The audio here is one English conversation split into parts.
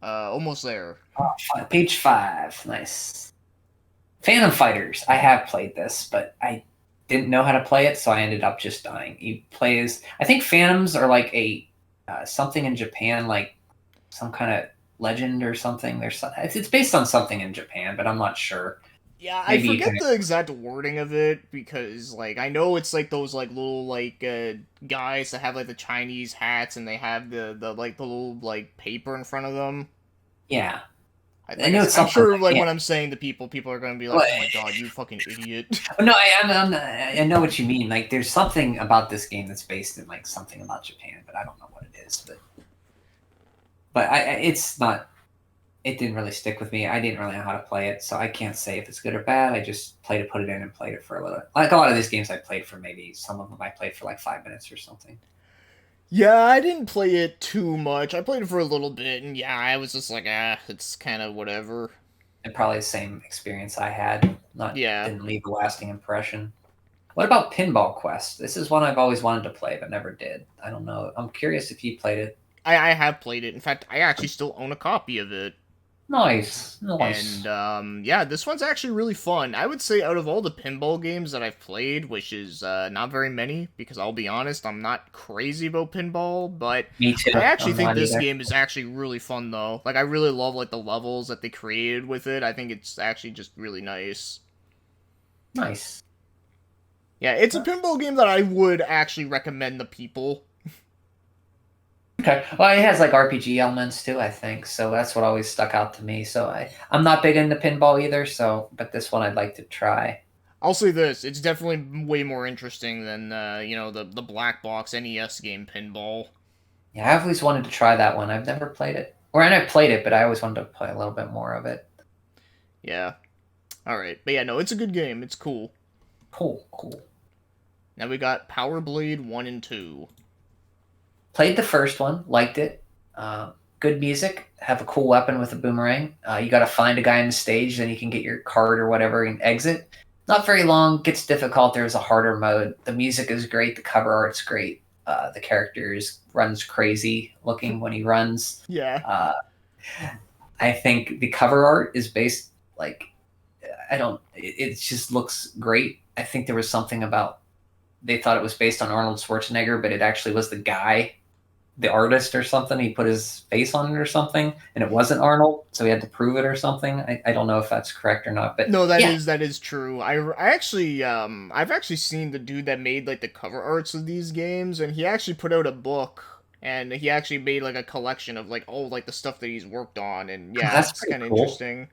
Almost there. Page 5. Nice. Phantom Fighters. I have played this, but I didn't know how to play it, so I ended up just dying. You play as I think Phantoms are like a something in Japan, like some kind of legend or something. It's based on something in Japan, but I'm not sure. Yeah, I Maybe you forget can. the exact wording of it because, like, I know it's like those like little guys that have like the Chinese hats and they have the little like paper in front of them. Yeah, I Like know it's I'm something sure like like yeah. when I'm saying to people, people are gonna be like, Well, "Oh my god, you fucking idiot." no, I know what you mean. Like, there's something about this game that's based in like something about Japan, but I don't know what it is. But it's not. It didn't really stick with me. I didn't really know how to play it, so I can't say if it's good or bad. I just played it, put it in, and played it for a little. Like a lot of these games, I played for maybe some of them I played for like 5 minutes or something. Yeah, I didn't play it too much. I played it for a little bit, and yeah, I was just like, it's kind of whatever. And probably the same experience I had. Not Yeah, didn't leave a lasting impression. What about Pinball Quest? This is one I've always wanted to play but never did. I don't know. I'm curious if you played it. I have played it. In fact, I actually still own a copy of it. Nice, And nice. yeah, this one's actually really fun. I would say out of all the pinball games that I've played, which is not very many, because I'll be honest, I'm not crazy about pinball, but Me I too. actually I'm think not this either. game is actually really fun though. Like I really love like the levels that they created with it. I think it's actually just really nice. Nice. Yeah, it's a pinball game that I would actually recommend to people. Okay. Well, it has like RPG elements too, I think. So that's what always stuck out to me. So I'm not big into pinball either. So, but this one I'd like to try. I'll say this, it's definitely way more interesting than the black box NES game pinball. Yeah, I've always wanted to try that one. I've never played it, or I never played it, but I always wanted to play a little bit more of it. Yeah. All right. But yeah, no, it's a good game. It's cool. Cool, cool. Now we got Power Blade 1 and 2. Played the first one, liked it. Good music. Have a cool weapon with a boomerang. You got to find a guy on the stage, then you can get your card or whatever and exit. Not very long. Gets difficult. There's a harder mode. The music is great. The cover art's great. The characters runs crazy looking when he runs. Yeah. Uh, I think the cover art is based like I don't. It just looks great. I think there was something about they thought it was based on Arnold Schwarzenegger, but it actually was the guy, the artist or something. He put his face on it or something, and it wasn't Arnold, so he had to prove it or something. I don't know if that's correct or not, but No, yeah, that is true. I actually I've actually seen the dude that made like the cover arts of these games, and he actually put out a book, and he actually made like a collection of like all like the stuff that he's worked on, and yeah, that's it's pretty kind of cool. interesting.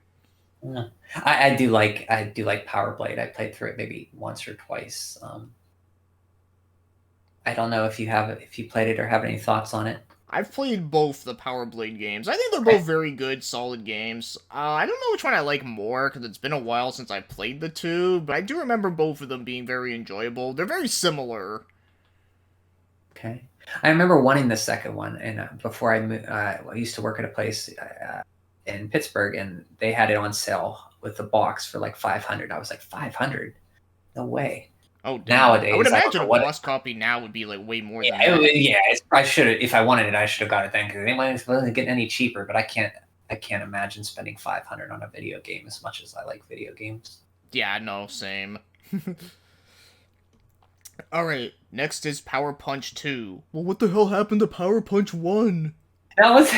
Yeah. I do like Power Blade. I played through it maybe once or twice. I don't know if you played it or have any thoughts on it. I've played both the Power Blade games. I think they're Okay. both very good, solid games. I don't know which one I like more because it's been a while since I played the two, but I do remember both of them being very enjoyable. They're very similar. Okay. I remember wanting the second one, and before I used to work at a place in Pittsburgh, and they had it on sale with the box for like 500. I was like, 500? No way. Oh damn! I would Nowadays, I don't imagine a know what. boss copy now would be like way more Yeah, than that. yeah. I should have. If I wanted it, I should have got it then because it wasn't getting any cheaper. But I can't. I can't imagine spending 500 on a video game as much as I like video games. Yeah, no, same. All right, next is Power Punch 2. Well, what the hell happened to Power Punch 1? That was,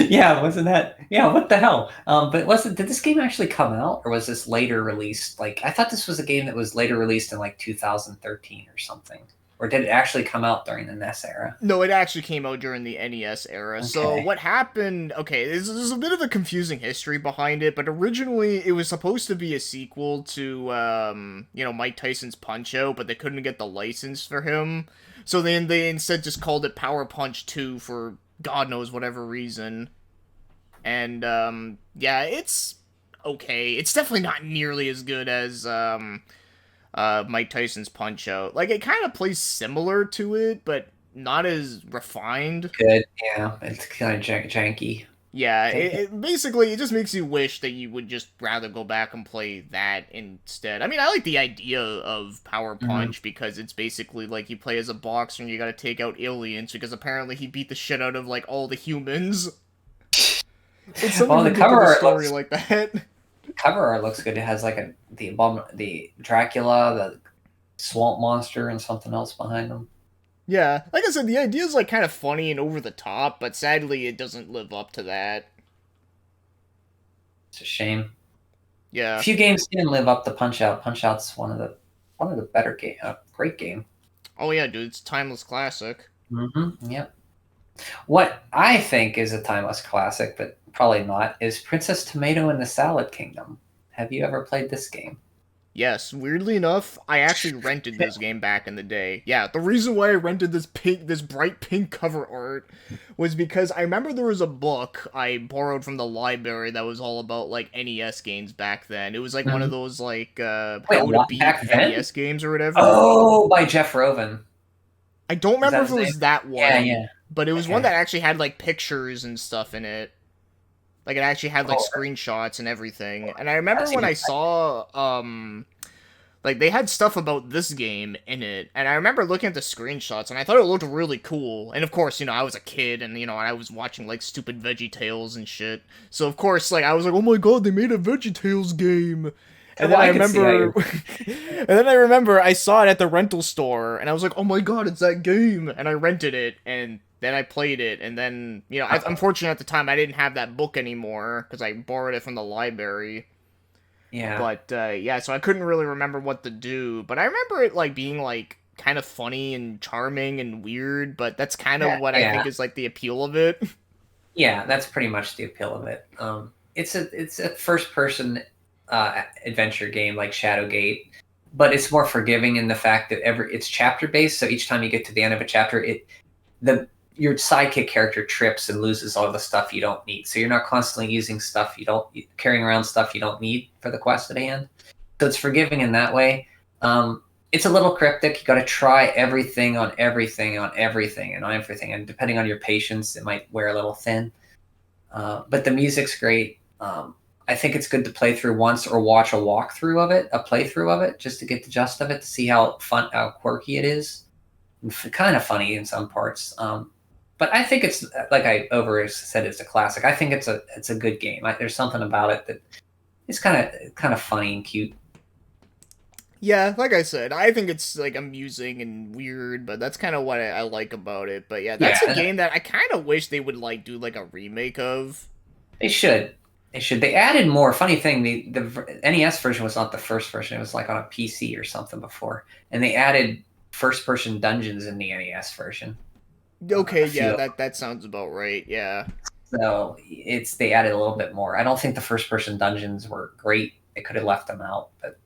yeah, wasn't that? Yeah, what the hell? But wasn't did this game actually come out, or was this later released? Like, I thought this was a game that was later released in like 2013 or something, or did it actually come out during the NES era? No, it actually came out during the NES era. So Okay, what happened? Okay, there's a bit of a confusing history behind it, but originally it was supposed to be a sequel to Mike Tyson's Punch Out, but they couldn't get the license for him. So then they instead just called it Power Punch 2 for God knows whatever reason. And yeah, it's okay. It's definitely not nearly as good as Mike Tyson's Punch Out. Like it kind of plays similar to it, but not as refined. good. Yeah, it's kind of janky. Yeah, Take it. it basically it just makes you wish that you would just rather go back and play that instead. I mean, I like the idea of Power Mhm. Punch because it's basically like you play as a boxer and you got to take out aliens because apparently he beat the shit out of like all the humans. It's something Well, to the get to cover the art story looks like that. cover art looks good. It has like the Dracula, the swamp monster, and something else behind them. Yeah, like I said, the idea is like kind of funny and over the top, but sadly it doesn't live up to that. It's a shame. A Yeah. few games didn't live up to Punch Out. Punch Out's one of the better game, great game. Oh yeah, dude, it's a timeless classic. Yep. What I think is a timeless classic, but probably not, is Princess Tomato and the Salad Kingdom. Have you ever played this game? Yes, weirdly enough, I actually rented this game back in the day. Yeah, the reason why I rented this bright pink cover art was because I remember there was a book I borrowed from the library that was all about like NES games back then. It was like one of Mhm. those like Wait, how to what? beat Back then? NES games or whatever. Oh, by Jeff Roven. I don't Is remember that if his it name? was that Yeah, one, yeah. but it was one Okay. that actually had like pictures and stuff in it. Like it actually had like Oh, screenshots and everything. And I remember that's when even. I saw like they had stuff about this game in it, and I remember looking at the screenshots and I thought it looked really cool. And of course, I was a kid and I was watching like stupid Veggie Tales and shit. So of course, like I was like, "Oh my god, they made a Veggie Tales game." And Well, then I I could see how remember you're. and then I remember I saw it at the rental store and I was like, "Oh my god, it's that game." And I rented it and then I played it, and then unfortunately at the time I didn't have that book anymore because I borrowed it from the library. Yeah. But yeah, so I couldn't really remember what to do. But I remember it like being like kind of funny and charming and weird. But that's kind of Yeah. what I Yeah. think is like the appeal of it. Yeah. That's pretty much the appeal of it. It's a first person adventure game like Shadowgate, but it's more forgiving in the fact that it's chapter based. So each time you get to the end of a chapter, the your sidekick character trips and loses all the stuff you don't need. So you're not constantly using stuff you don't carrying around stuff you don't need for the quest at hand. So it's forgiving in that way. It's a little cryptic. You got to try everything on everything on everything and on everything, and depending on your patience, it might wear a little thin. But the music's great. I think it's good to play through once or watch a walkthrough of it, a playthrough of it, just to get the gist of it, to see how quirky it is, and kind of funny in some parts. But I think it's like I over said, it's a classic. I think it's a good game. There's something about it that it's kind of funny and cute. Yeah, like I said, I think it's like amusing and weird, but that's kind of what I like about it. But yeah, that's a Yeah, game that I kind of wish they would like do like a remake of. they should. They should. They added more. Funny thing, the NES version was not the first version. It was like on a PC or something before, and they added first person dungeons in the NES version. Okay, A yeah, few. that sounds about right. Yeah. So they added a little bit more. I don't think the first person dungeons were great. They could have left them out, but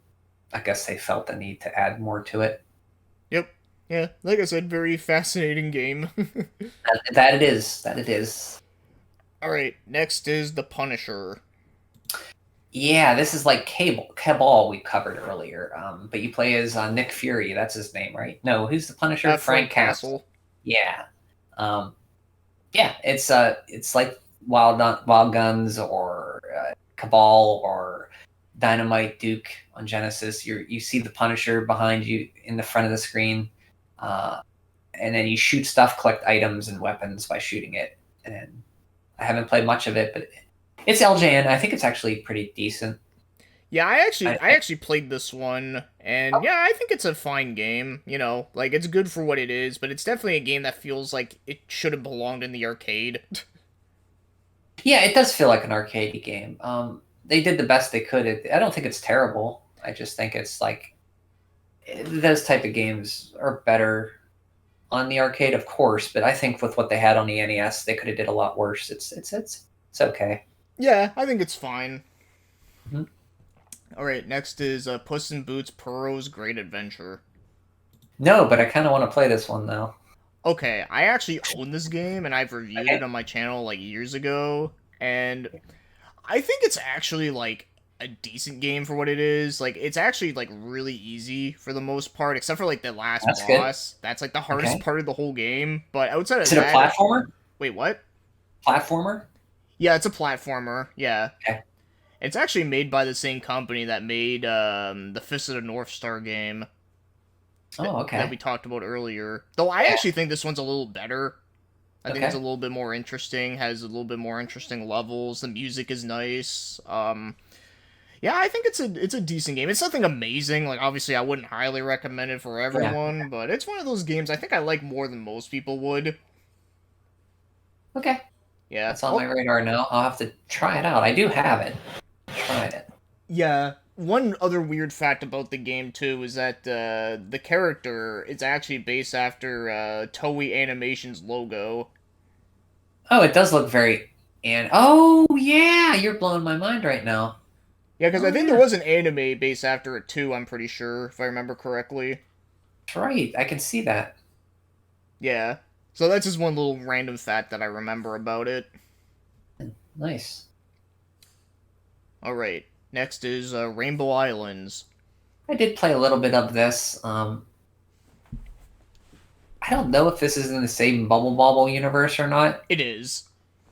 I guess they felt the need to add more to it. Yep. Yeah, like I said, very fascinating game. That it is. That it is. All right, next is The Punisher. Yeah, this is like Cabal we covered earlier. But you play as Nick Fury. That's his name, right? No, who's the Punisher? Frank Frank Castle. Castle. Yeah. Um, yeah, it's like Wild Guns or Cabal or Dynamite Duke on Genesis. You see the Punisher behind you in the front of the screen, uh, and then you shoot stuff, collect items and weapons by shooting it. And I haven't played much of it, but it's LJN. I think it's actually pretty decent. Yeah, I, I actually played this one, and yeah, I think it's a fine game. Like it's good for what it is, but it's definitely a game that feels like it should have belonged in the arcade. yeah, it does feel like an arcade game. They did the best they could. I don't think it's terrible. I just think it's like those type of games are better on the arcade, of course. But I think with what they had on the NES, they could have did a lot worse. It's okay. Yeah, I think it's fine. Mhm. All right, next is Puss in Boots: Perro's Great Adventure. No, but I kind of want to play this one now. Okay, I actually own this game, and I've reviewed it Okay, on my channel like years ago, and I think it's actually like a decent game for what it is. Like it's actually like really easy for the most part, except for like the last that's good. boss. That's like the hardest Okay, part of the whole game. But outside is of it a that, platformer? wait, what? Platformer? Yeah, it's a platformer. Yeah, Okay. it's actually made by the same company that made the Fist of the North Star game that, Oh, that okay. we talked about earlier. Though I Yeah. actually think this one's a little better. I think it's a Okay. little bit more interesting, has a little bit more interesting levels. The music is nice. Yeah, I think it's a decent game. It's nothing amazing. Like obviously, I wouldn't highly recommend it for Yeah. everyone, but it's one of those games I think I like more than most people would. Okay. Yeah. That's on my Oh, radar now. I'll have to try it out. I do have it. Tried it. yeah. One other weird fact about the game too is that the character is actually based after Toei Animation's logo. Oh, it does look very. And oh yeah, you're blowing my mind right now. Yeah, because I Oh think there yeah, was an anime based after it too. I'm pretty sure, if I remember correctly. that's right. I can see that. Yeah. So that's just one little random fact that I remember about it. Nice. All right. Next is Rainbow Islands. I did play a little bit of this. I don't know if this is in the same Bubble Bobble universe or not. It is.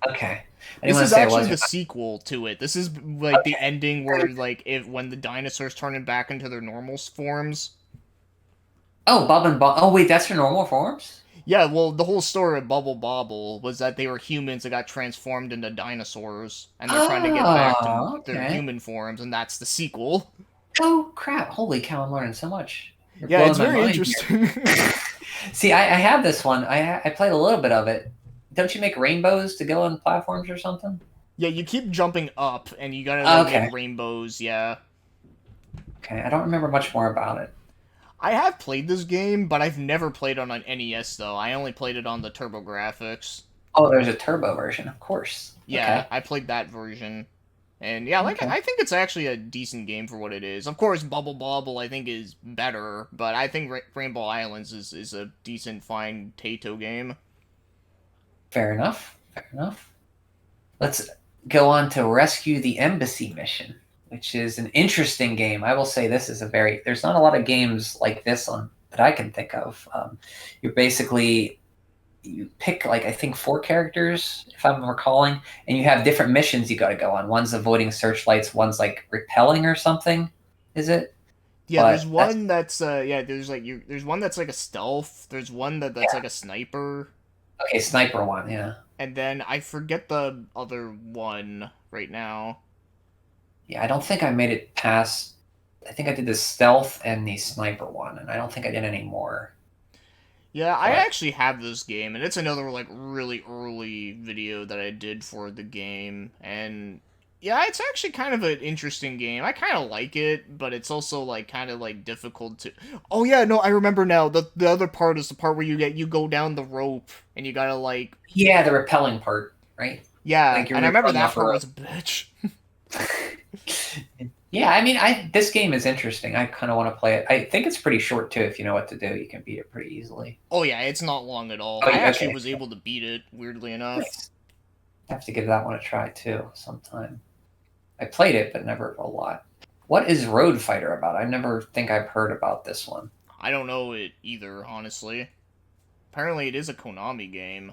Okay. I didn't This want is to say it actually the wasn't. sequel to it. This is like the Okay. ending where like if when the dinosaurs turn back into their normal forms. Oh, Bob and Bob. Oh wait, that's your normal forms. Yeah, well, the whole story of Bubble Bobble was that they were humans that got transformed into dinosaurs, and they're trying to get back to Oh, their okay. human forms, and that's the sequel. Oh crap! Holy cow! I'm learning so much. You're Yeah, it's blowing my very mind here. interesting. See, I have this one. I played a little bit of it. Don't you make rainbows to go on platforms or something? Yeah, you keep jumping up, and you gotta like make Okay. rainbows. Yeah, Okay. I don't remember much more about it. I have played this game, but I've never played on an NES though. I only played it on the TurboGrafx. Oh, there's a turbo version, of course. Yeah, Okay. I played that version. And yeah, like Okay. I think it's actually a decent game for what it is. Of course, Bubble Bobble I think is better, but I think Rainbow Islands is a decent, fine Taito game. Fair enough. Fair enough. Let's go on to Rescue the Embassy Mission, which is an interesting game. I will say this is a very, there's not a lot of games like this on that I can think of. You're basically, you pick like, I think 4 characters, if I'm recalling, and you have different missions you got to go on. One's avoiding searchlights, one's like repelling or something, is it? Yeah, there's But that's, one that's yeah, there's like there's one that's like a stealth. There's one that's yeah. like a sniper, Okay, sniper one, yeah. and then I forget the other one right now. Yeah, I don't think I made it past, I think I did the stealth and the sniper one, and I don't think I did any more. Yeah, I But actually have this game, and it's another like really early video that I did for the game, and yeah, it's actually kind of an interesting game. I kind of like it, but it's also like kind of like difficult to. Oh yeah, no, I remember now. The other part is the part where you go down the rope and you gotta like yeah, the repelling part, right? yeah, Like you're and I remember repelling that off a part rope. was a bitch. Yeah, I mean, I this game is interesting. I kind of want to play it. I think it's pretty short too. If you know what to do, you can beat it pretty easily. Oh yeah, it's not long at all. Oh, I actually okay, was able to beat it, weirdly enough. nice. I have to give that one a try too sometime. I played it, but never a lot. What is Road Fighter about? I never think I've heard about this one. I don't know it either, honestly. Apparently, it is a Konami game.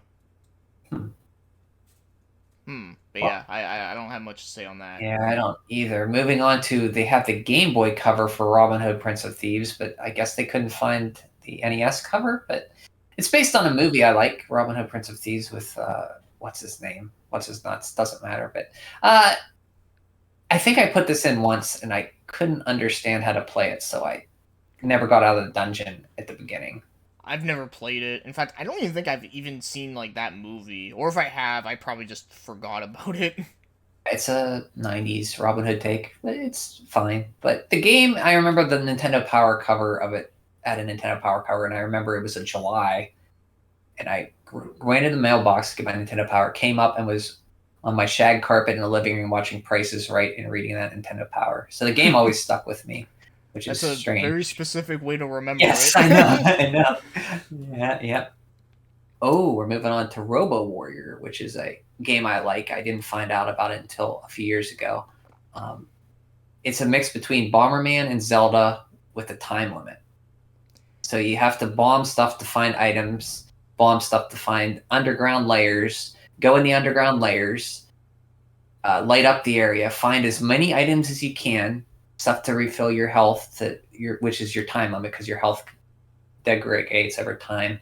Hmm. But Well, yeah, I don't have much to say on that. yeah, I don't either. Moving on to, they have the Game Boy cover for Robin Hood, Prince of Thieves, but I guess they couldn't find the NES cover. But it's based on a movie I like, Robin Hood, Prince of Thieves, with what's his name? What's his nuts? Doesn't matter. But I think I put this in once and I couldn't understand how to play it, so I never got out of the dungeon at the beginning. I've never played it. In fact, I don't even think I've even seen like that movie. Or if I have, I probably just forgot about it. It's a 90s Robin Hood take, but it's fine. But the game, I remember the Nintendo Power cover of it at a Nintendo Power cover, and I remember it was in July, and I ran to the mailbox to get my Nintendo Power, came up and was on my shag carpet in the living room watching Price is Right and reading that Nintendo Power. So the game always stuck with me, which is That's a strange. very specific way to remember Yes, I know, it. I know. Yeah, yeah. Oh, we're moving on to Robo Warrior, which is a game I like. I didn't find out about it until a few years ago. Um, it's a mix between Bomberman and Zelda with a time limit. So you have to bomb stuff to find items, bomb stuff to find underground layers, go in the underground layers, light up the area, find as many items as you can, stuff to refill your health, which is your time limit because your health degrades over time.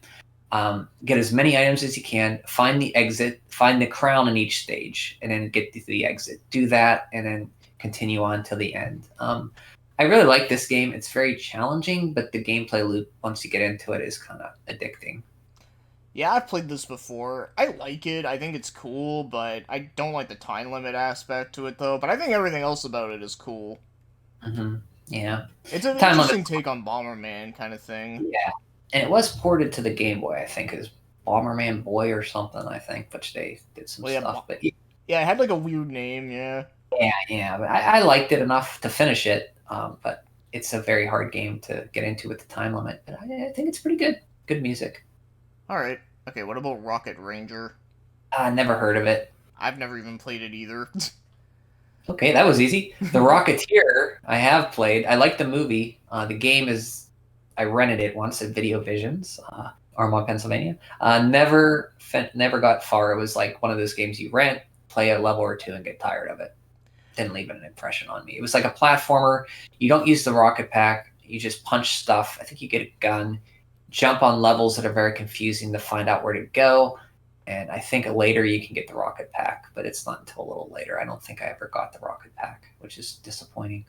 Get as many items as you can, find the exit, find the crown in each stage, and then get to the exit. Do that, and then continue on till the end. I really like this game. It's very challenging, but the gameplay loop, once you get into it, is kind of addicting. Yeah, I've played this before. I like it. I think it's cool, but I don't like the time limit aspect to it though. But I think everything else about it is cool. Hmm. Yeah, It's an time limit. interesting take on Bomberman kind of thing. Yeah, and it was ported to the Game Boy. I think it was Bomberman Boy or something. I think, which they did some Well, yeah, stuff. But yeah, it had like a weird name. Yeah. yeah. But I liked it enough to finish it. But it's a very hard game to get into with the time limit. But I think it's pretty good. Good music. All right. Okay. What about Rocket Ranger? I never heard of it. I've never even played it either. Okay, that was easy. The Rocketeer, I have played. I like the movie. The game is, I rented it once at Video Visions, Armonk, Pennsylvania. Never got far. It was like one of those games you rent, play a level or two, and get tired of it. Didn't leave an impression on me. It was like a platformer. You don't use the rocket pack. You just punch stuff. I think you get a gun, jump on levels that are very confusing to find out where to go. And I think later you can get the rocket pack, but it's not until a little later. I don't think I ever got the rocket pack, which is disappointing.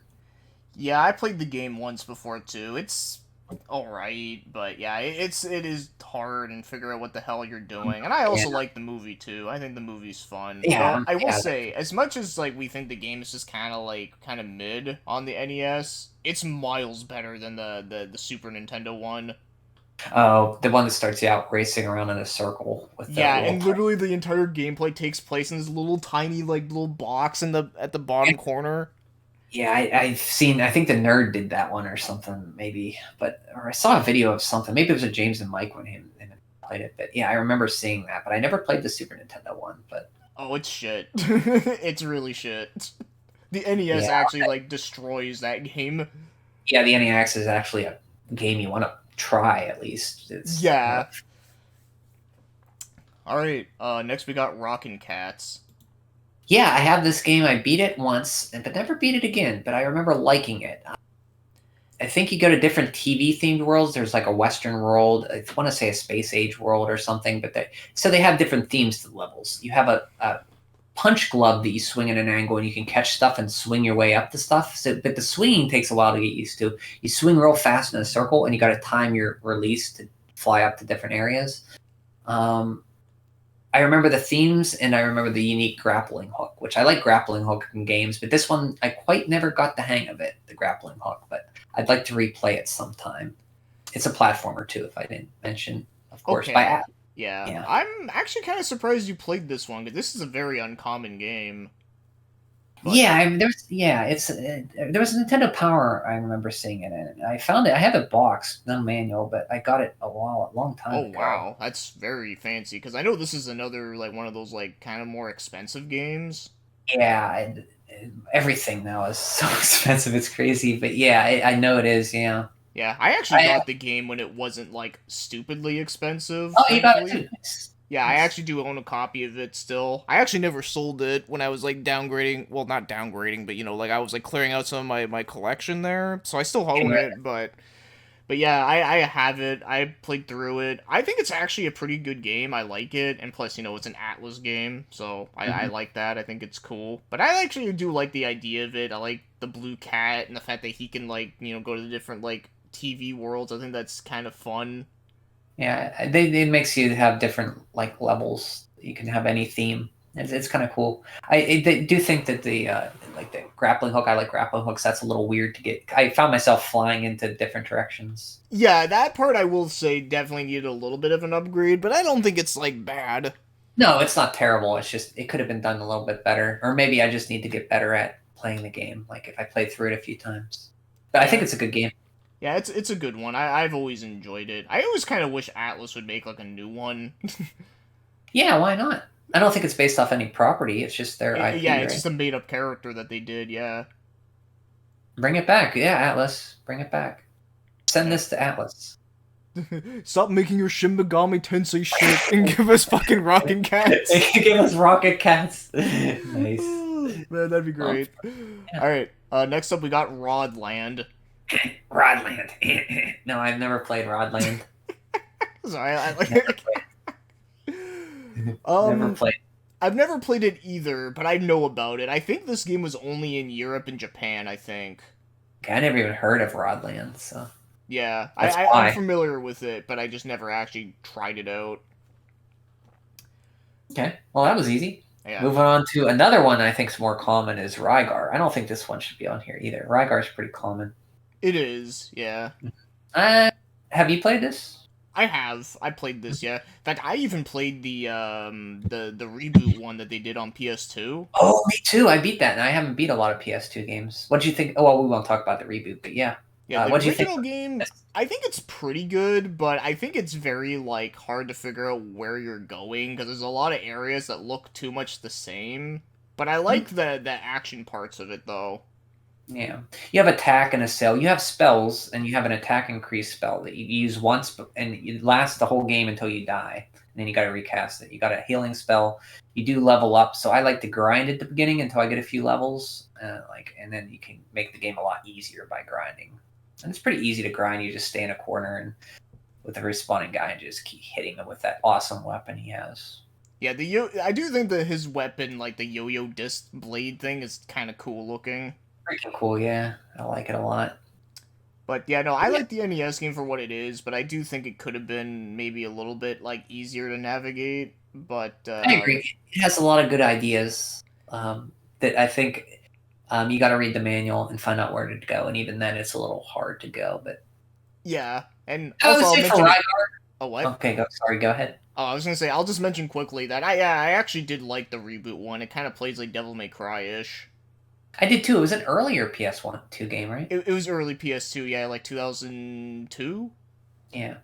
Yeah, I played the game once before too. It's all right, but yeah, it is hard and figure out what the hell you're doing. And I Yeah, also like the movie too. I think the movie's fun. Though yeah, I will yeah. say, as much as like we think the game is just kind of mid on the NES, it's miles better than the Super Nintendo one. Oh, the one that starts you out racing around in a circle with the Yeah, little. and literally the entire gameplay takes place in this little tiny like little box in the at the bottom corner. Yeah, I've seen. I think the nerd did that one or something, maybe. But or I saw a video of something. Maybe it was a James and Mike when him played it. But yeah, I remember seeing that. But I never played the Super Nintendo one. But Oh, it's shit. It's really shit. The NES yeah, actually like destroys that game. yeah, the NEX is actually a game you want to try at least. It's Yeah. All right. Next we got Rockin' Cats. yeah, I have this game. I beat it once, but never beat it again. But I remember liking it. I think you go to different TV themed worlds. There's like a Western world. I want to say a space age world or something. But they have different themes to the levels. You have a punch glove that you swing at an angle, and you can catch stuff and swing your way up to stuff. So, but the swinging takes a while to get used to. You swing real fast in a circle, and you got to time your release to fly up to different areas. Um, I remember the themes, and I remember the unique grappling hook, which I like grappling hook in games, but this one I quite never got the hang of it, the grappling hook. But I'd like to replay it sometime. It's a platformer too, if I didn't mention, of course. Okay. Yeah. Yeah, I'm actually kind of surprised you played this one because this is a very uncommon game. But yeah. It's there was a Nintendo Power. I remember seeing it, and I found it. I have it boxed, no manual, but I got it a long time oh ago. wow, that's very fancy because I know this is another like one of those like kind of more expensive games. Yeah, everything now is so expensive. It's crazy, but yeah, I know it is. Yeah. Yeah, I actually I got the game when it wasn't like stupidly expensive, Oh, you got it thankfully. too. Nice. Yeah, I Nice. actually do own a copy of it still. I actually never sold it when I was like downgrading. Well, not downgrading, but you know, like I was like clearing out some of my collection there. So I still own Anyway, it, but yeah, I have it. I played through it. I think it's actually a pretty good game. I like it, and plus, you know, it's an Atlas game, so I mhm. like that. I think it's cool. But I actually do like the idea of it. I like the blue cat and the fact that he can like you know go to the different like TV worlds. I think that's kind of fun. Yeah, it makes you have different like levels. You can have any theme. It's kind of cool. I do think that the like the grappling hook. I like grappling hooks. That's a little weird to get. I found myself flying into different directions. Yeah, that part I will say definitely needed a little bit of an upgrade, but I don't think it's like bad. No, it's not terrible. It's just it could have been done a little bit better, or maybe I just need to get better at playing the game. Like if I played through it a few times, but I think Yeah. it's a good game. Yeah, it's a good one. I've always enjoyed it. I always kind of wish Atlas would make like a new one. Yeah, why not? I don't think it's based off any property. It's just their Yeah, IP, it's right? just a made up character that they did. Yeah, Bring it back. Yeah, Atlas. Bring it back. Send yeah. this to Atlas. Stop making your Shin Megami Tensei shit and give us fucking Rockin' Cats. Give us rocket cats. Nice. Man, that'd be Um, great. yeah. All right. Next up, we got Rodland. Rodland. No, I've never played Rodland. Sorry, I Never like. played. Never um, played. I've never played it either, but I know about it. I think this game was only in Europe and Japan. I think. I never even heard of Rodland, so Yeah, that's I'm why. familiar with it, but I just never actually tried it out. Okay, well that was easy. Yeah, Moving on to another one I think is more common is Rygar. I don't think this one should be on here either. Rygar's pretty common. it is. Yeah. Uh, have you played this? I have. I played this, yeah. In fact, I even played the reboot one that they did on PS2. Oh, me too. I beat that, and I haven't beat a lot of PS2 games. What do you think? Oh, well, we won't talk about the reboot, but yeah. Yeah, the What do you think original of game, this? I think it's pretty good, but I think it's very like hard to figure out where you're going because there's a lot of areas that look too much the same. But I like the action parts of it though. Yeah, you have attack and a sail. You have spells, and you have an attack increase spell that you use once, and it lasts the whole game until you die. And then you got to recast it. You got a healing spell. You do level up, so I like to grind at the beginning until I get a few levels, and then you can make the game a lot easier by grinding. And it's pretty easy to grind. You just stay in a corner and with the respawning guy and just keep hitting him with that awesome weapon he has. Yeah, I do think that his weapon, like the yo-yo disc blade thing, is kind of cool looking. Freaking cool, yeah. I like it a lot. But yeah, no, I Yeah, like the NES game for what it is, but I do think it could have been maybe a little bit like easier to navigate. But I agree. It has a lot of good ideas that I think you got to read the manual and find out where to go. And even then, it's a little hard to go. But yeah, and I also would I'll say for mention it. Rygar. Oh, what? Okay, go. Sorry, go ahead. Oh, I was gonna say I'll just mention quickly that I actually did like the reboot one. It kind of plays like Devil May Cry ish. I did too. It was an earlier PS1 2 game, right? It was early PS2, yeah, like 2002. Yeah.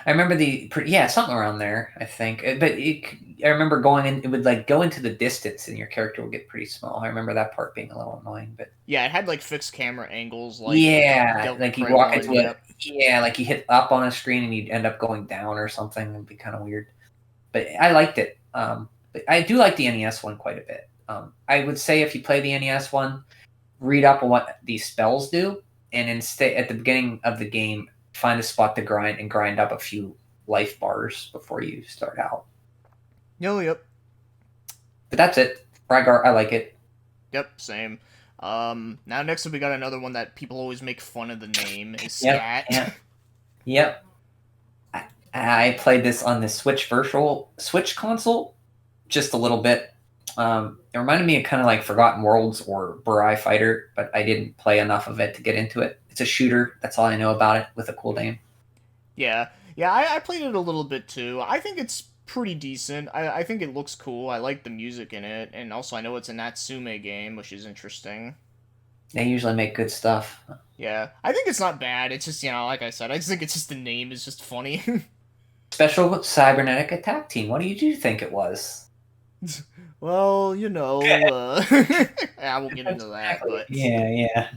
I remember yeah, something around there, I think. I remember going in, it would like go into the distance and your character would get pretty small. I remember that part being a little annoying, but Yeah, it had like fixed camera angles, like yeah, Devil May like you Cry walk one. into a, Yep. yeah, like you hit up on a screen and you'd end up going down or something. It'd be kind of weird. But I liked it. But I do like the NES one quite a bit. I would say if you play the NES one, read up on what these spells do, and instead at the beginning of the game, find a spot to grind and grind up a few life bars before you start out. No, yep, But that's it. Rygar, I like it. yep, same. Now next up we got another one that people always make fun of the name is Yep, Scat. yeah, yep. I played this on the Switch Virtual Switch console just a little bit. It reminded me of kind of like Forgotten Worlds or Burai Fighter, but I didn't play enough of it to get into it. It's a shooter. That's all I know about it with a cool name. Yeah, yeah, I played it a little bit too. I think it's pretty decent. I think it looks cool. I like the music in it, and also I know it's a Natsume game, which is interesting. They usually make good stuff. Yeah, I think it's not bad. It's just, like I said, I just think it's just the name is just funny. Special Cybernetic Attack Team. What do you think it was? Well, I won't get into that, Exactly. but Yeah, yeah.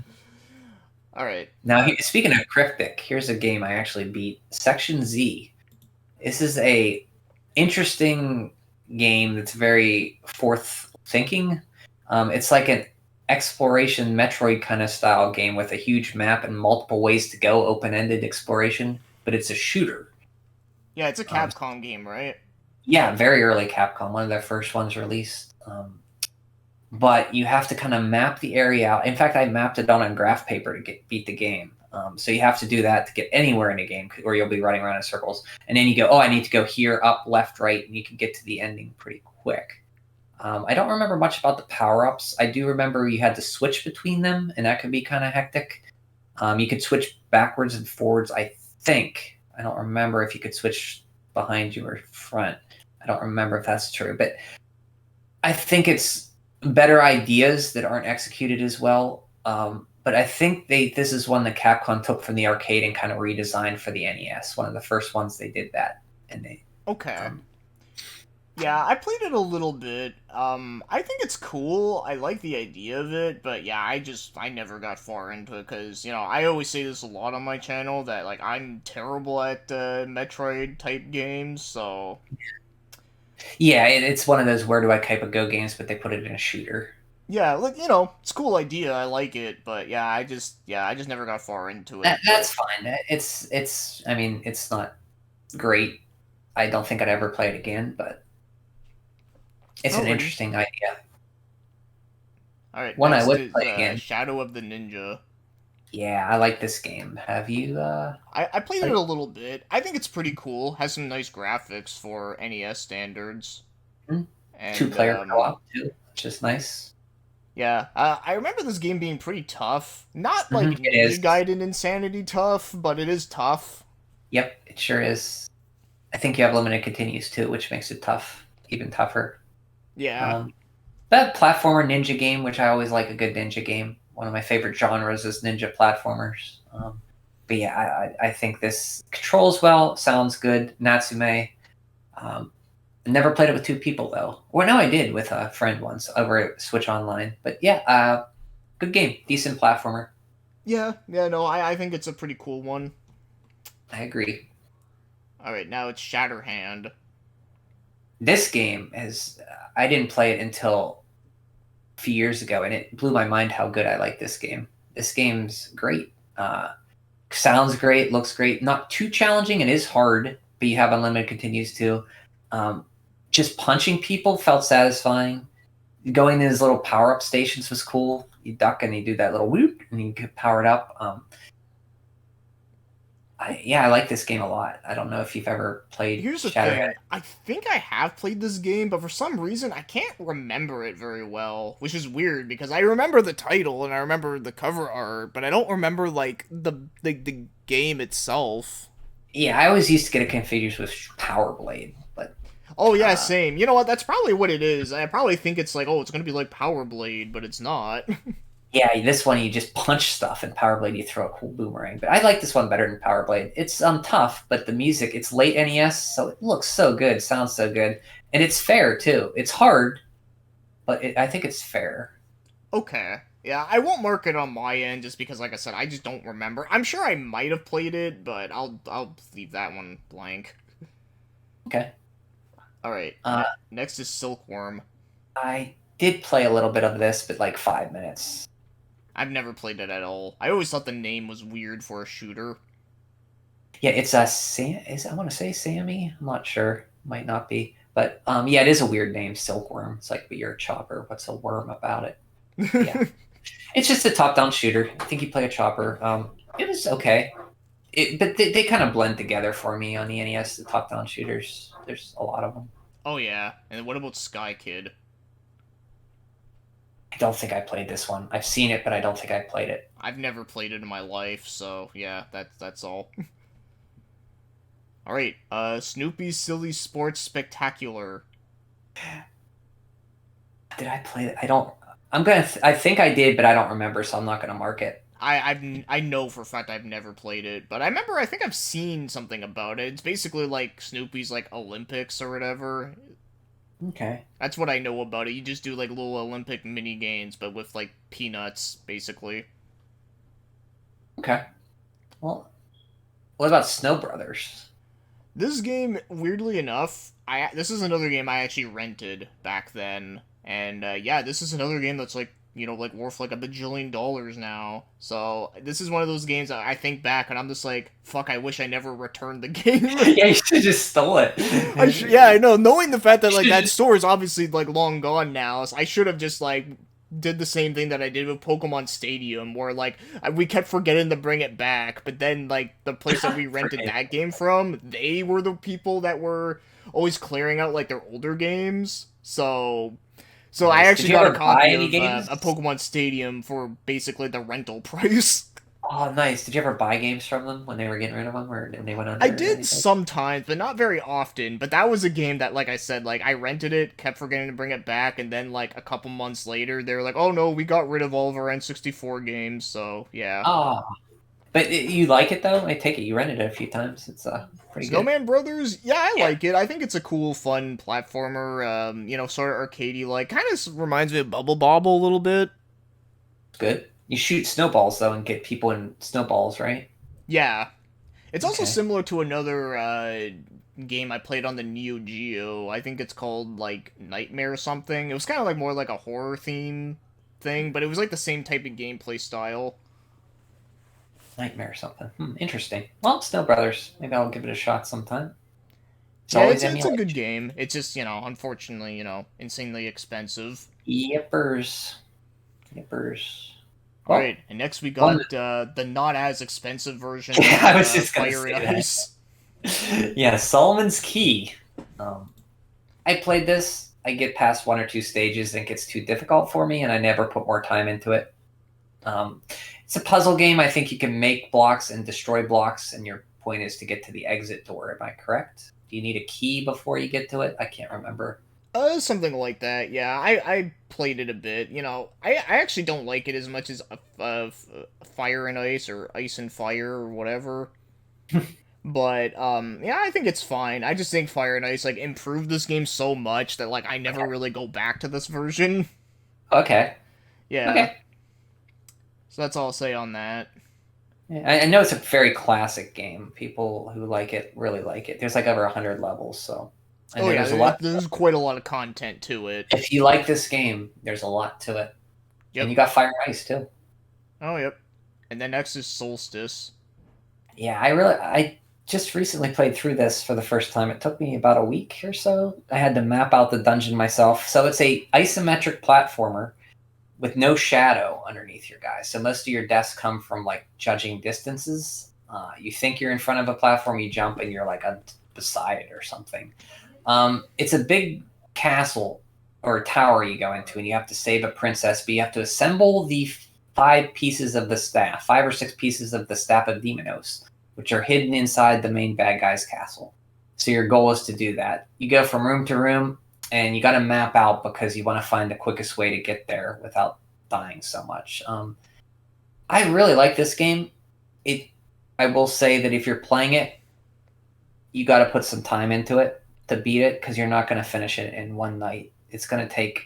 all right. Now, speaking of cryptic, here's a game I actually beat. Section Z. This is a interesting game that's very forth thinking. It's like an exploration Metroid kind of style game with a huge map and multiple ways to go, open ended exploration, but it's a shooter. Yeah, it's a Um, Capcom game, right? yeah, very early Capcom, one of their first ones released. But you have to kind of map the area out. In fact, I mapped it on graph paper to beat the game. So you have to do that to get anywhere in a game, or you'll be running around in circles. And then you go, oh, I need to go here, up, left, right, and you can get to the ending pretty quick. I don't remember much about the power ups. I do remember you had to switch between them, and that could be kind of hectic. You could switch backwards and forwards, I think. I don't remember if you could switch behind you or front. I don't remember if that's true, but I think it's better ideas that aren't executed as well. But I think this is one that Capcom took from the arcade and kind of redesigned for the NES. One of the first ones they did that, and they Okay. um, Yeah, I played it a little bit. I think it's cool. I like the idea of it, but yeah, I never got far into it because I always say this a lot on my channel that like I'm terrible at Metroid type games. So yeah, it's one of those where do I type a go games, but they put it in a shooter. yeah, like it's a cool idea. I like it, but I just never got far into it. That's But fine. It's I mean it's not great. I don't think I'd ever play it again, but it's an Alrighty. interesting idea. Alright, One I next would is play again. Shadow of the Ninja. Yeah, I like this game. Have you I played it played a it? little bit. I think it's pretty cool. Has some nice graphics for NES standards. Hmm? And, Two-player co-op too, which is nice. yeah. I remember this game being pretty tough. Not like It Ninja is. Gaiden insanity tough, but it is tough. Yep, it sure is. I think you have limited continues too, which makes it tough, even tougher. Yeah. Um, that platformer ninja game, which I always like a good ninja game. One of my favorite genres is ninja platformers. But yeah, I think this controls well, sounds good. Natsume. Um, never played it with two people though. Or no, I did with a friend once over at Switch Online. But yeah, good game, decent platformer. Yeah, no, I think it's a pretty cool one. I agree. Alright, now it's Shatterhand. This game is. I didn't play it until a few years ago, and it blew my mind how good I like this game. This game's great. Sounds great, looks great. Not too challenging. It is hard, but you have unlimited continues too. Um, just punching people felt satisfying. Going to his little power up stations was cool. You duck and you do that little whoop, and you get powered up. I like this game a lot. I don't know if you've ever played Here's the Shatterhead. thing. I think I have played this game, but for some reason I can't remember it very well, which is weird because I remember the title and I remember the cover art, but I don't remember like the game itself. Yeah, I always used to get it confused with Power Blade, but Oh yeah, uh, same. You know what? That's probably what it is. I probably think it's like, oh, it's gonna be like Power Blade, but it's not. yeah, this one you just punch stuff, and Power Blade you throw a cool boomerang. But I like this one better than Power Blade. It's tough, but the music it's late NES, so it looks so good, sounds so good, and it's fair too. It's hard, but I think it's fair. Okay. Yeah, I won't mark it on my end just because, like I said, I just don't remember. I'm sure I might have played it, but I'll leave that one blank. Okay. All right. Uh, Next is Silkworm. I did play a little bit of this, but like 5 minutes. I've never played it at all. I always thought the name was weird for a shooter. Yeah, it's a Sam. Is I want to say Sammy. I'm not sure. Might not be, but yeah, it is a weird name, Silkworm. It's like, but you're a chopper. What's a worm about it? Yeah, it's just a top-down shooter. I think you play a chopper. It was okay. But they kind of blend together for me on the NES. The top-down shooters. There's a lot of them. Oh yeah. And what about Sky Kid? I don't think I played this one. I've seen it, but I don't think I played it. I've never played it in my life, so yeah, that's all. All right. Snoopy's Silly Sports Spectacular. Did I play it? I don't. I'm gonna. I think I did, but I don't remember, so I'm not gonna mark it. I know for a fact I've never played it, but I remember I think I've seen something about it. It's basically like Snoopy's like Olympics or whatever. Okay. That's what I know about it. You just do like little Olympic mini games, but with like peanuts, basically. Okay. Well, what about Snow Brothers? This game, weirdly enough, I this is another game I actually rented back then, and yeah, this is another game that's like like worth like $1 bajillion now. So this is one of those games that I think back and I'm just like, fuck, I wish I never returned the game. Yeah, you should just stole it. Yeah, I know. Knowing the fact that like that store is obviously like long gone now, so I should have just like did the same thing that I did with Pokemon Stadium, where like we kept forgetting to bring it back, but then like the place that we rented Forget. that game from, they were the people that were always clearing out like their older games. So I Nice. Did actually you got a ever buy copy any of games? a Pokemon Stadium for basically the rental price. Oh, nice. Did you ever buy games from them when they were getting rid of them, or and they went I under or did anything? sometimes, but not very often. But that was a game that, like I said, like I rented it, kept forgetting to bring it back, and then like a couple months later, they were like, "Oh no, we got rid of all of our N64 games." So yeah, Oh, but you like it though? I take it you rented it a few times. It's pretty good. Snowman Brothers. Yeah, I Yeah, like it. I think it's a cool, fun platformer. Sort of arcadey, like kind of reminds me of Bubble Bobble a little bit. it's good. You shoot snowballs though and get people in snowballs, right? Yeah, it's also Okay. similar to another game I played on the Neo Geo. I think it's called like Nightmare or something. It was kind of like more like a horror theme thing, but it was like the same type of gameplay style. Nightmare or something. Interesting. Well, Snow Brothers. Maybe I'll give it a shot sometime. It's Yeah, always it's a good emulation. game. It's just, unfortunately, insanely expensive. Yippers. Yippers. All Well, right, and next we one. got the not as expensive version Yeah, of I was just gonna Fire and say that. Ice. Yeah, Solomon's Key. Um, I played this. I get past one or two stages and it gets too difficult for me, and I never put more time into it. Um, it's a puzzle game. I think you can make blocks and destroy blocks, and your point is to get to the exit door. Am I correct? Do you need a key before you get to it? I can't remember. Something like that. Yeah, I played it a bit. I actually don't like it as much as Fire and Ice or Ice and Fire or whatever. But yeah, I think it's fine. I just think Fire and Ice like improved this game so much that like I never Okay. really go back to this version. Okay. Yeah, Okay. so that's all I'll say on that. Yeah, I know it's a very classic game. People who like it really like it. There's like over 100 levels, so I Oh know yeah, there's a lot. there's quite a lot of content to it. If you like this game, there's a lot to it, and Yep. you got Fire and Ice too. Oh yep. And then next is Solstice. Yeah, I just recently played through this for the first time. It took me about a week or so. I had to map out the dungeon myself. So it's a isometric platformer with no shadow underneath your guy. So most of your deaths come from like judging distances. You think you're in front of a platform, you jump, and you're like beside it or something. It's a big castle or tower you go into, and you have to save a princess, but you have to assemble the 5 pieces of the staff, 5 or 6 pieces of the staff of Demonos, which are hidden inside the main bad guy's castle. So your goal is to do that. You go from room to room, and you got to map out because you want to find the quickest way to get there without dying so much. I really like this game. It. I will say that if you're playing it, you got to put some time into it to beat it because you're not going to finish it in one night. It's going to take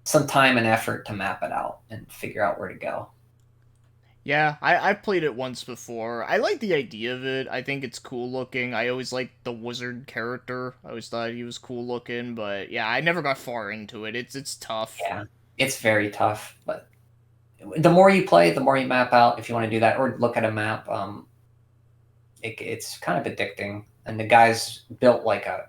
some time and effort to map it out and figure out where to go. Yeah, I've played it once before. I like the idea of it. I think it's cool looking. I always liked the wizard character. I always thought he was cool looking, but yeah, I never got far into it. It's tough. Yeah, it's very tough, but the more you play, the more you map out. If you want to do that, or look at a map, it's kind of addicting. And the guy's built like a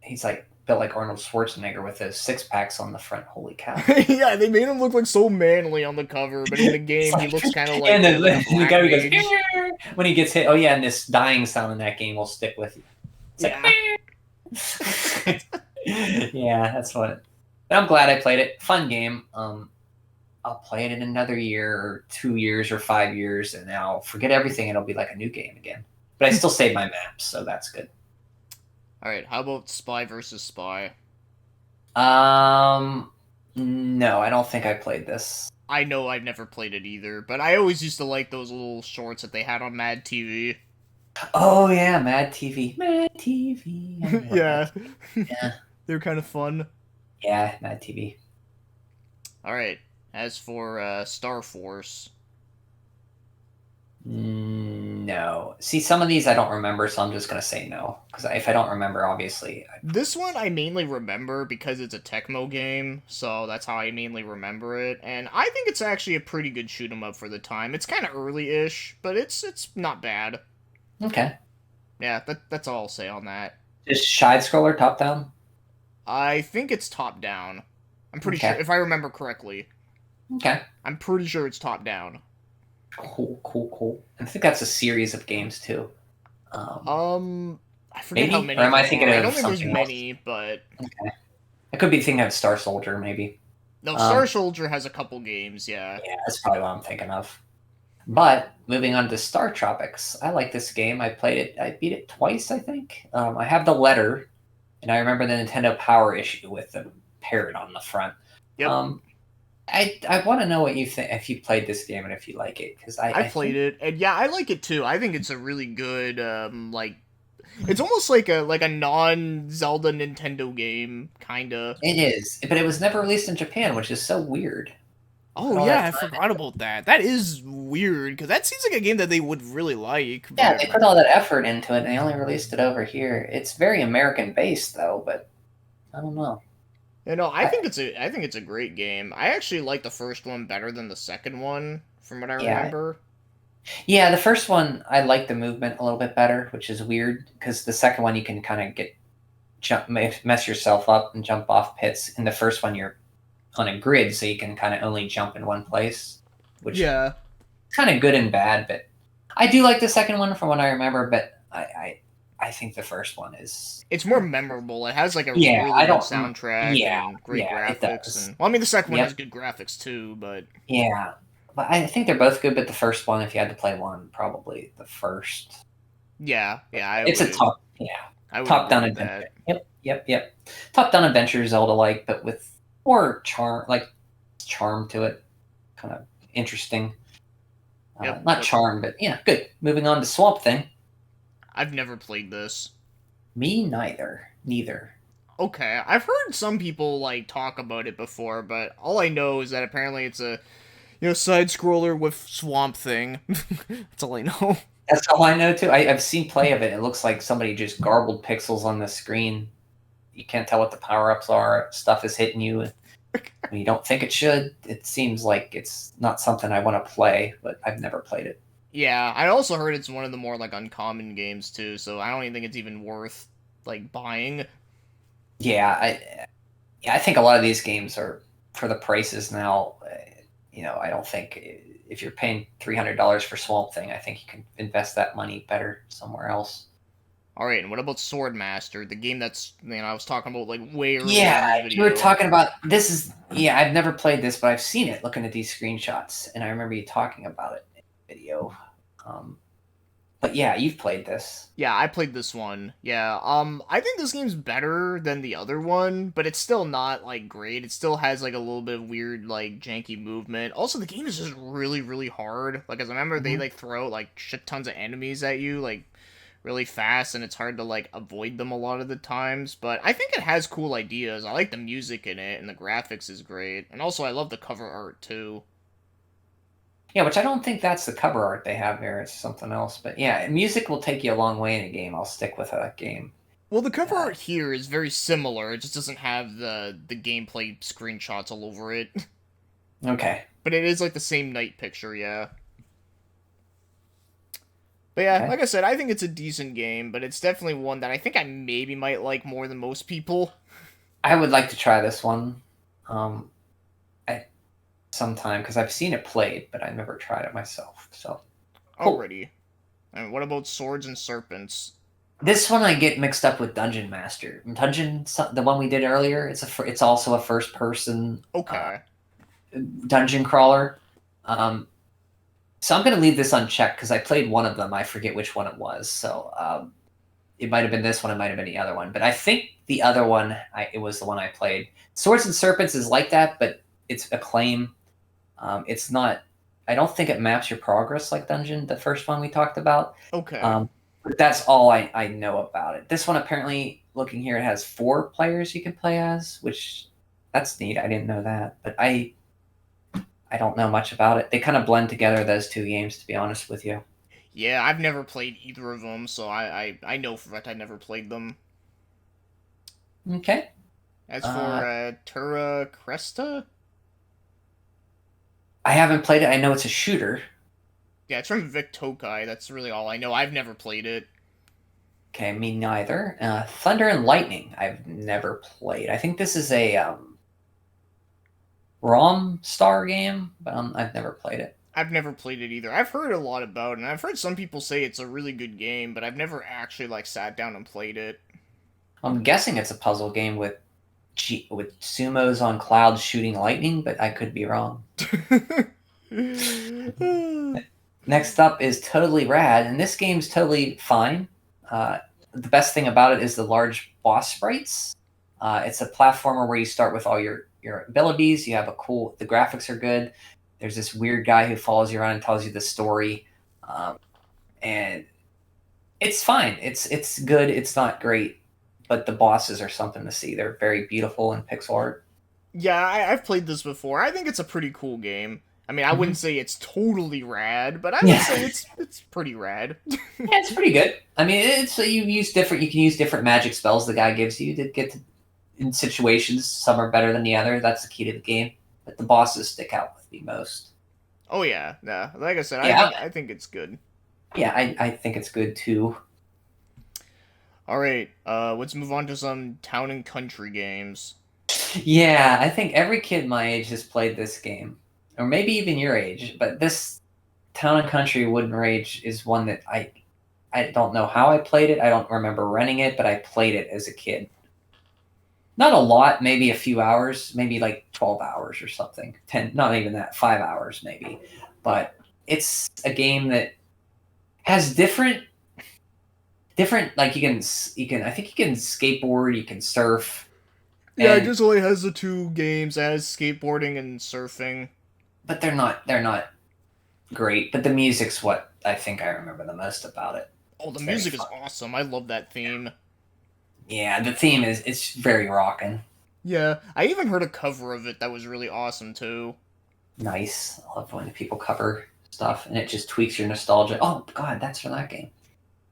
he's like built like Arnold Schwarzenegger with his 6 packs on the front. Holy cow! Yeah, they made him look like so manly on the cover, but in the It's game he like, looks kind of and like a the black guy who goes mage. when he gets hit. Oh yeah, and this dying sound in that game will stick with you. It's like Yeah. yeah, that's what. But I'm glad I played it. Fun game. I'll play it in another year or 2 years or 5 years, and then I'll forget everything. It'll be like a new game again. But I still save my maps, so that's good. All right, how about Spy versus Spy? No, I don't think I played this. I know I've never played it either, but I always used to like those little shorts that they had on Mad TV. Oh yeah, Mad TV, Mad TV. I remember Mad Yeah, TV. Yeah, they're kind of fun. yeah, Mad TV. All right, as for Star Force, No. See, some of these I don't remember, so I'm just gonna say no. Because if I don't remember, obviously, this one I mainly remember because it's a Tecmo game, so that's how I mainly remember it. And I think it's actually a pretty good shoot 'em up for the time. It's kind of early-ish, but it's not bad. okay. Yeah, that's all I'll say on that. Just side scroller, top down. I think it's top down. I'm pretty sure, Okay. if I remember correctly. Okay. I'm pretty sure it's top down. Cool, cool, cool. I think that's a series of games too. Um, I forget how maybe, or many am I there thinking are. I of don't think there's something else? many, but Okay. I could be thinking of Star Soldier, maybe. no, Star Um, Soldier has a couple games. Yeah. yeah, that's probably what I'm thinking of. But moving on to Star Tropics, I like this game. I played it. I beat it twice, I think. I have the letter, and I remember the Nintendo Power issue with the parrot on the front. Yep. Um, I want to know what you think if you played this game and if you like it because I I played think it, and yeah, I like it too. I think it's a really good, like it's almost like a non Zelda Nintendo game, kinda. it is, but it was never released in Japan, which is so weird. Oh Put all yeah, that I time. forgot about that. That is weird because that seems like a game that they would really like, Yeah, but they put all that effort into it, and they only released it over here. It's very American based though, but I don't know. I I, think it's a great game. I actually like the first one better than the second one, from what I yeah, remember. Yeah, the first one I like the movement a little bit better, which is weird because the second one you can kind of get mess yourself up and jump off pits. In the first one, you're on a grid, so you can kind of only jump in one place, which Yeah, kind of good and bad. But I do like the second one from what I remember. But I think the first one is it's more memorable. It has like a yeah. really I good don't soundtrack yeah and great yeah it graphics, does. and well, I mean the second one has Yep. good graphics too, but Yeah. But I think they're both good. But the first one, if you had to play one, probably the first. yeah, yeah, I It's a would top yeah I would top agree down with adventure. that. Yep. Top down adventure Zelda like, but with more charm to it. Kind of interesting. Yep, Not yep. charm, but yeah, good. Moving on to Swamp Thing. I've never played this. Me neither. Neither. Okay, I've heard some people like talk about it before, but all I know is that apparently it's a side scroller with Swamp Thing. That's all I know. That's all I know too. I've seen play of it. It looks like somebody just garbled pixels on the screen. You can't tell what the power ups are. Stuff is hitting you when you don't think it should. It seems like it's not something I want to play, but I've never played it. Yeah, I also heard it's one of the more like uncommon games too, so I don't even think it's even worth like buying. Yeah, I think a lot of these games are for the prices now. I don't think if you're paying $300 for Swamp Thing, I think you can invest that money better somewhere else. All right, and what about Swordmaster, the game that's I was talking about like way earlier Yeah, in this you were video? talking about this is yeah, I've never played this, but I've seen it looking at these screenshots, and I remember you talking about it in the video. Um, but yeah, you've played this. Yeah, I played this one. Yeah, I think this game's better than the other one, but it's still not like great. It still has like a little bit of weird like janky movement. Also, the game is just really really hard. Like as I remember, they Mhm. like throw like shit tons of enemies at you like really fast, and it's hard to like avoid them a lot of the times. But I think it has cool ideas. I like the music in it, and the graphics is great, and also I love the cover art too. Yeah, which I don't think that's the cover art they have here. It's something else. But yeah, music will take you a long way in a game. I'll stick with a game. Well, the cover Uh, art here is very similar. It just doesn't have the gameplay screenshots all over it. okay. But it is like the same night picture, yeah. But yeah, Okay. like I said, I think it's a decent game, but it's definitely one that I think I maybe might like more than most people. I would like to try this one um, at some time because I've seen it played, but I've never tried it myself. So cool. Already. And what about Swords and Serpents? This one I get mixed up with Dungeon Master. The one we did earlier. It's also a first person Okay. dungeon crawler. Um, so I'm going to leave this unchecked because I played one of them. I forget which one it was. So it might have been this one. It might have been the other one. But I think the other one, it was the one I played. Swords and Serpents is like that, but it's Acclaim. It's not. I don't think it maps your progress like Dungeon, the first one we talked about. Okay. Um, but that's all I know about it. This one apparently, looking here, it has 4 players you can play as, which that's neat. I didn't know that, but I don't know much about it. They kind of blend together those two games, to be honest with you. Yeah, I've never played either of them, so I know for a fact I never played them. Okay. As Uh, for Terra Cresta, I haven't played it. I know it's a shooter. yeah, it's from Vic Tokai. That's really all I know. I've never played it. Okay, me neither. Thunder and Lightning. I've never played. I think this is a ROM star game, but I've never played it. I've never played it either. I've heard a lot about it, and I've heard some people say it's a really good game, but I've never actually like sat down and played it. I'm guessing it's a puzzle game with with sumos on clouds shooting lightning, but I could be wrong. Next up is Totally Rad, and this game's totally fine. The best thing about it is the large boss sprites. It's a platformer where you start with all your abilities. You have the graphics are good. There's this weird guy who follows you around and tells you the story, and it's fine. It's good. It's not great, but the bosses are something to see. They're very beautiful in pixel art. Yeah, I've played this before. I think it's a pretty cool game. I mean, I Hmm. wouldn't say it's totally rad, but I would Yeah. say it's pretty rad. Yeah, it's pretty good. I mean, it's you can use different magic spells the guy gives you to get to in situations. Some are better than the other. That's the key to the game. But the bosses stick out with me most. Oh yeah, yeah. Like I said, Yeah, I think it's good. yeah, I think it's good too. All right, let's move on to some town and country games. Yeah, I think every kid my age has played this game, or maybe even your age. But this Town and Country Wooden Rage is one that I don't know how I played it. I don't remember renting it, but I played it as a kid. Not a lot, maybe a few hours, maybe like 12 hours or something. 10, not even that, 5 hours maybe. But it's a game that has different like you can I think you can skateboard, you can surf, Yeah, it and just only has the two games as skateboarding and surfing. but they're not great. But the music's what I think I remember the most about it. Oh, the It's very music is fun. awesome. I love that theme. Yeah, the theme is it's very rocking. Yeah, I even heard a cover of it that was really awesome too. Nice. I love when people cover stuff and it just tweaks your nostalgia. Oh god, that's from that game.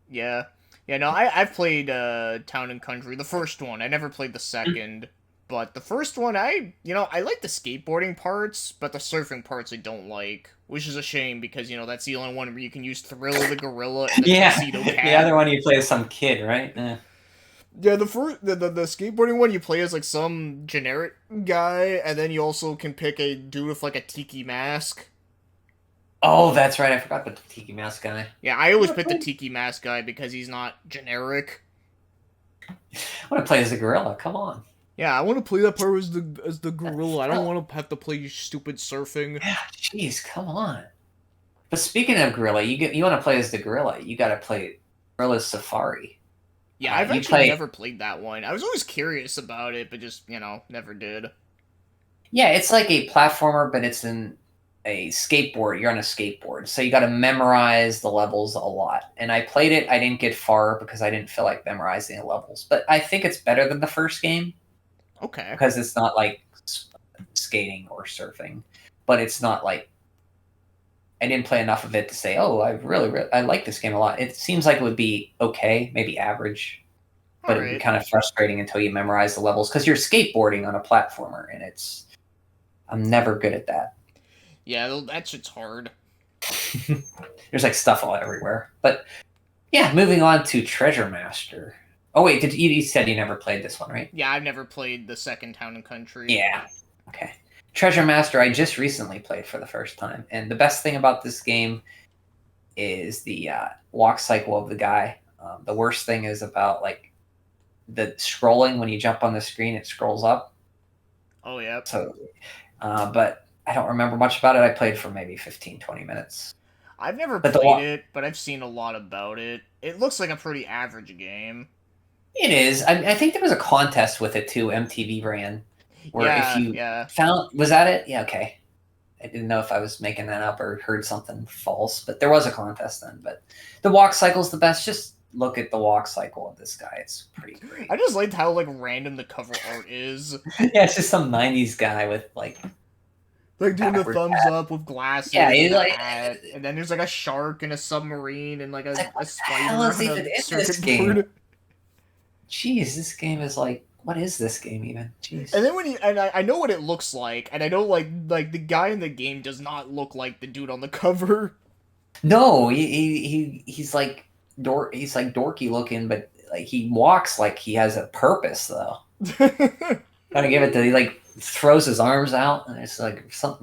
Yeah. Yeah, no, I've played Town and Country, the first one. I never played the second. But the first one, I like the skateboarding parts, but the surfing parts I don't like. Which is a shame because, that's the only one where you can use Thriller the Gorilla and the Yeah, Tuxedo the Cat. other one you play as some kid, right? Yeah, the skateboarding one you play as like some generic guy, and then you also can pick a dude with like a tiki mask. Oh, that's right. I forgot the Tiki Mouse guy. Yeah, I always pick the tiki mask guy because he's not generic. I want to play as a gorilla. Come on. Yeah, I want to play that part as the gorilla. I don't Oh, want to have to play stupid surfing. yeah, jeez, come on. But speaking of gorilla, you want to play as the gorilla. You got to play Gorilla Safari. Yeah, I've You actually play. never played that one. I was always curious about it, but just, never did. Yeah, it's like a platformer, but it's in a skateboard. You're on a skateboard, so you got to memorize the levels a lot. And I played it. I didn't get far because I didn't feel like memorizing the levels. But I think it's better than the first game Okay. because it's not like skating or surfing, but it's not like I didn't play enough of it to say, oh, I like this game a lot. It seems like it would be okay, maybe average, but it would be Alright. kind of frustrating until you memorize the levels because you're skateboarding on a platformer, and I'm never good at that. Yeah, that shit's hard. There's like stuff all everywhere. But yeah, moving on to Treasure Master. Oh wait, did you said you never played this one, right? Yeah, I've never played the second Town and Country. Yeah. Okay. Treasure Master, I just recently played for the first time, and the best thing about this game is the walk cycle of the guy. The worst thing is about like the scrolling when you jump on the screen, it scrolls up. Oh, yep. So, but I don't remember much about it. I played for maybe 15, 20 minutes. I've never But the played walk, it, but I've seen a lot about it. It looks like a pretty average game. it is. I think there was a contest with it too. MTV ran, where if Yeah, you yeah. found was that it? Yeah, okay. I didn't know if I was making that up or heard something false, but there was a contest then. But the walk cycle's the best. Just look at the walk cycle of this guy. It's pretty great. I just liked how, like, random the cover art is. Yeah, it's just some '90s guy with like Like, doing the backward thumbs hat. up with Yeah, glasses he's and a like, hat. And then there's, like, a shark and a submarine and, like, it's like a what the hell spider is on even a in this circuit game? board. Jeez, this game is like, what is this game even? Jeez. And then I know what it looks like, and I know like the guy in the game does not look like the dude on the cover. No, he's like he's like dorky looking, but like he walks like he has a purpose though. Gotta give it to he like throws his arms out and it's like something